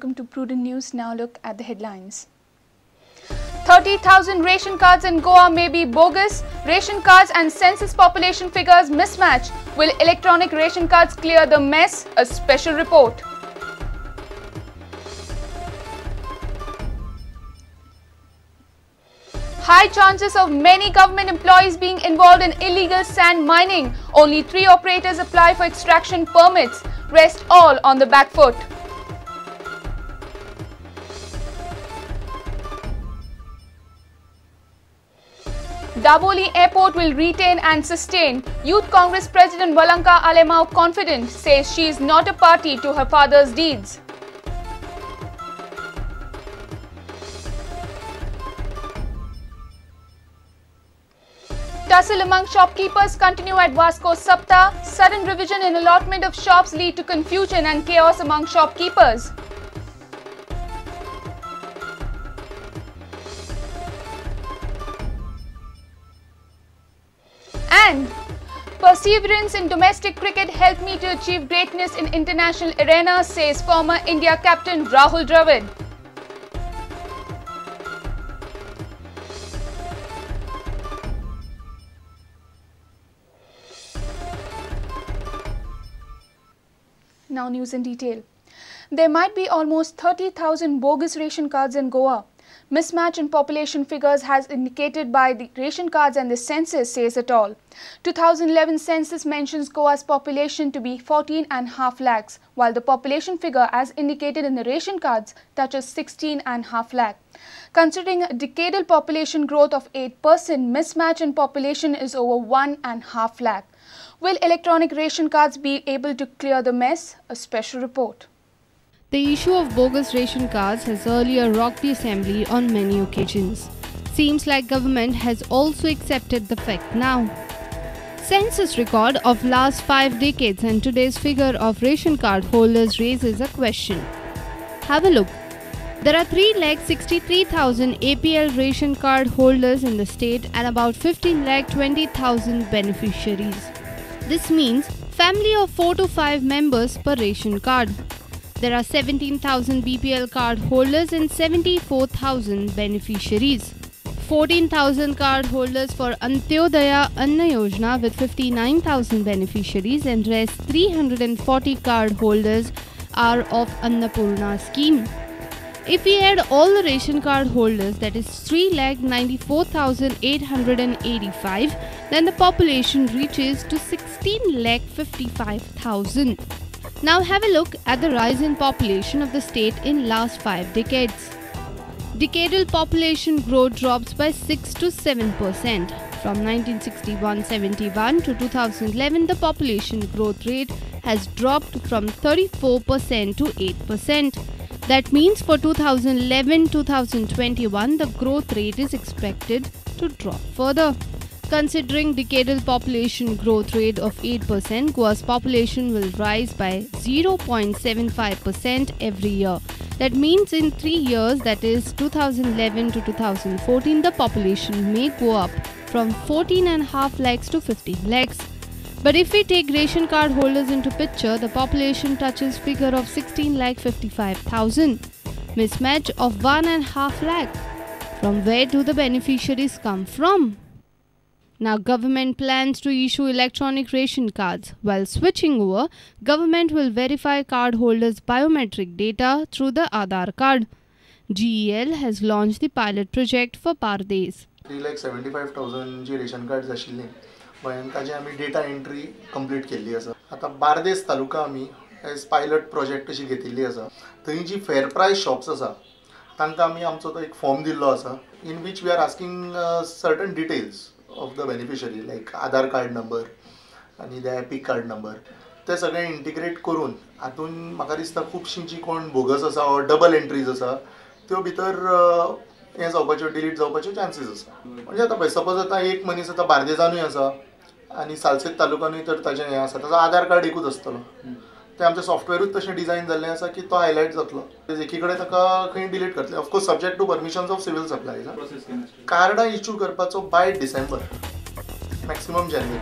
welcome to Prudent News. Now look at the headlines. 30,000 ration cards in Goa may be bogus. Ration cards and census population figures mismatch. Will electronic ration cards clear the mess? A special report. High chances of many government employees being involved in illegal sand mining. Only 3 operators apply for extraction permits. Rest all on the back foot. Daboli Airport will retain and sustain. Youth Congress President Valanka Alemao confident, says she is not a party to her father's deeds. Tussle among shopkeepers continue at Vasco Sapta. Sudden revision in allotment of shops lead to confusion and chaos among shopkeepers. And perseverance in domestic cricket helped me to achieve greatness in international arena, says former India captain Rahul Dravid. Now news in detail. There might be almost 30,000 bogus ration cards in Goa. Mismatch in population figures has indicated by the ration cards and the census, says it all. 2011 census mentions Goa's population to be 14.5 lakhs, while the population figure as indicated in the ration cards touches 16.5 lakh. Considering a decadal population growth of 8%, mismatch in population is over 1.5 lakh. Will electronic ration cards be able to clear the mess? A special report. The issue of bogus ration cards has earlier rocked the assembly on many occasions. Seems like government has also accepted the fact now. Census record of last 5 decades and today's figure of ration card holders raises a question. Have a look. There are 3,63,000 APL ration card holders in the state and about 15,20,000 beneficiaries. This means family of 4 to 5 members per ration card. There are 17,000 BPL card holders and 74,000 beneficiaries. 14,000 card holders for Antyodaya Anna Yojana with 59,000 beneficiaries, and rest 340 card holders are of Annapurna scheme. If we add all the ration card holders, that is 3,94,885, then the population reaches to 16,55,000. Now have a look at the rise in population of the state in last 5 decades. Decadal population growth drops by 6 to 7%. From 1961-71 to 2011, the population growth rate has dropped from 34% to 8%. That means for 2011-2021, the growth rate is expected to drop further. Considering decadal population growth rate of 8%, Goa's population will rise by 0.75% every year. That means in 3 years, that is 2011 to 2014, the population may go up from 14.5 lakhs to 15 lakhs. But if we take ration card holders into picture, the population touches figure of 16,55,000. Mismatch of 1.5 lakh. From where do the beneficiaries come from? Now government plans to issue electronic ration cards. While switching over, government will verify card holders' biometric data through the Aadhaar card. GEL has launched the pilot project for Pardes. 3,75,000 जी ration cards आशिल्ली गोंयांत ताजी आमी data entry complete केल्ली आसा. आतां बार्देस तालुका आमी as pilot project अशी घेतिल्ली आसा. थंय जी फेर प्रायस शॉप्स आसा तांकां आमी आमचो तो एक फॉर्म दिल्लो आसा in which we are asking certain details of the beneficiary like Aadhaar card number आनी द एपिक कार्ड नंबर ते सगळें इंटिग्रेट करून हातून म्हाका दिसता खुबशीं जी कोण बोगस आसा ऑर डबल एंट्रीज आसा त्यो भितर हें जावपाच्यो डिलीट जावपाच्यो चान्सीस आसा. म्हणजे आतां पळय सपोज आतां एक मनीस आतां बार्देजानूय आसा आनी सालसेत तालुकानूय तर ताजें हें आसा ताजो आधार कार्ड एकूच आसतलो. तें आमचें सॉफ्टवेरूच तशें डिजायन जाल्लें आसा की तो हायलायट जातलो. एकी कडेन ताका खंय डिलीट करतले of course subject to permissions of civil supplies. कार्डां इश्यू करपाचो बाय डिसेंबर मॅक्सिमम जानेवारी.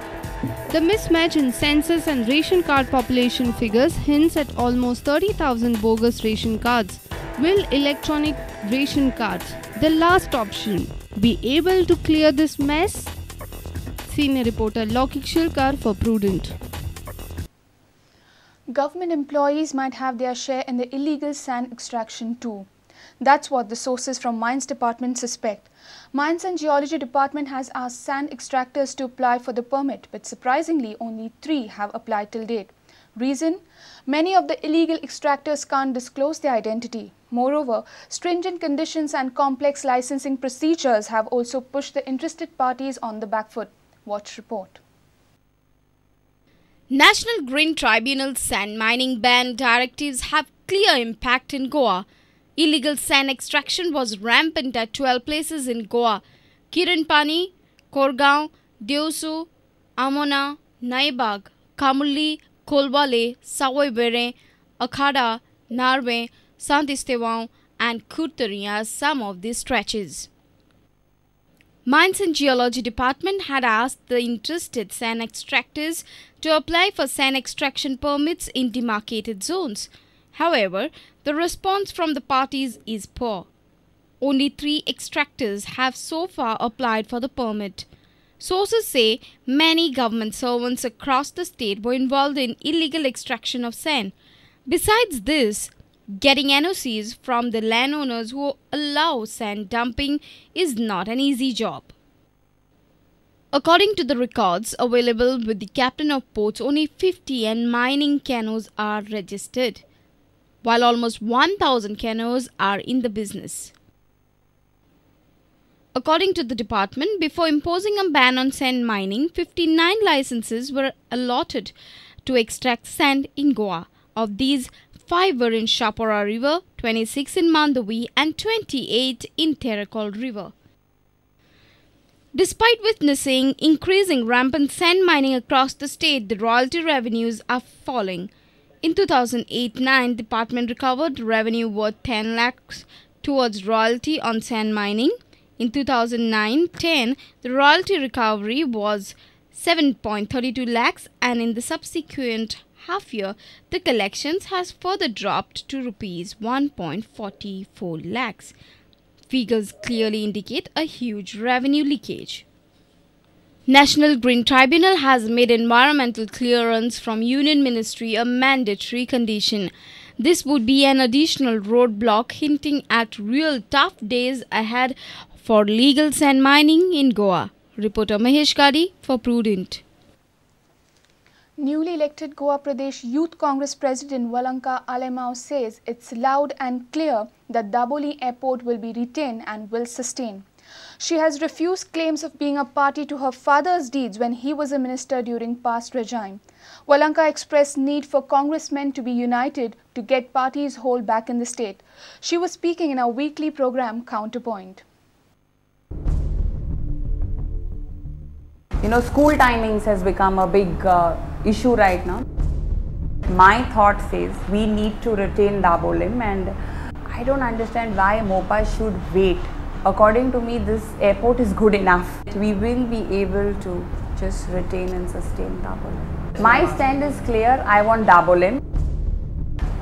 The mismatch in census and ration card population figures hints at almost 30,000 bogus ration cards. Will electronic ration cards, the last option, be able to clear this mess? Senior reporter Lokik Shilkar for Prudent. Government employees might have their share in the illegal sand extraction too. That's what the sources from Mines Department suspect. Mines and Geology Department has asked sand extractors to apply for the permit, but surprisingly only 3 have applied till date. Reason? Many of the illegal extractors can't disclose their identity. Moreover, stringent conditions and complex licensing procedures have also pushed the interested parties on the back foot. Watch report. National Green Tribunal's sand mining ban directives have clear impact in Goa. Illegal sand extraction was rampant at 12 places in Goa: Kiranpani, Korgaon, Deusu, Amona, Naibag, Kamuli, Kolwale, Savoy-Bere, Akhada, Narve, Sant Estevão and Kurtari are some of these stretches. Mines and Geology Department had asked the interested sand extractors to apply for sand extraction permits in demarcated zones. However, the response from the parties is poor. Only 3 extractors have so far applied for the permit. Sources say many government servants across the state were involved in illegal extraction of sand. Besides this, getting NOCs from the landowners who allow sand dumping is not an easy job. According to the records available with the captain of ports, only 50 and mining canoes are registered, while almost 1,000 canoes are in the business. According to the department, before imposing a ban on sand mining, 59 licenses were allotted to extract sand in Goa. Of these, 5 were in Shapora River, 26 in Mandavi and 28 in Terrakol River. Despite witnessing increasing rampant sand mining across the state, the royalty revenues are falling. In 2008-09, department recovered revenue worth 10 lakhs towards royalty on sand mining. In 2009-10, the royalty recovery was 7.32 lakhs and in the subsequent half year, the collections has further dropped to rupees 1.44 lakhs. Figures clearly indicate a huge revenue leakage. National Green Tribunal has made environmental clearance from Union Ministry a mandatory condition. This would be an additional roadblock hinting at real tough days ahead for legal sand mining in Goa. Reporter Mahesh Kadi for Prudent. Newly elected Goa Pradesh Youth Congress President Valanka Alemao says it's loud and clear that Daboli Airport will be retained and will sustain. She has refused claims of being a party to her father's deeds when he was a minister during past regime. Valanka expressed need for congressmen to be united to get parties' hold back in the state. She was speaking in our weekly program Counterpoint. You know, school timings has become a big issue right now. My thought says we need to retain Dabolim, and I don't understand why MOPA should wait. According to me, this airport is good enough. We will be able to just retain and sustain Dabolim. My stand is clear. I want Dabolim.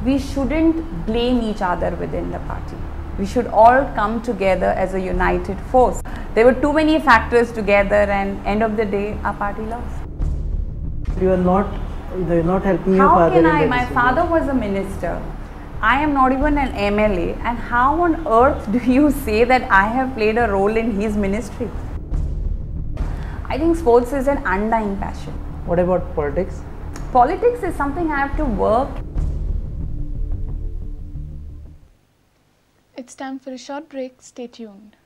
We shouldn't blame each other within the party. We should all come together as a united force. There were too many factors together, and end of the day, our party lost. They're not helping your How father. can I? My father was a minister. I am not even an MLA. And how on earth do you say that I have played a role in his ministry? I think sports is an undying passion. What about politics? Politics is something I have to work. It's time for a short break. Stay tuned.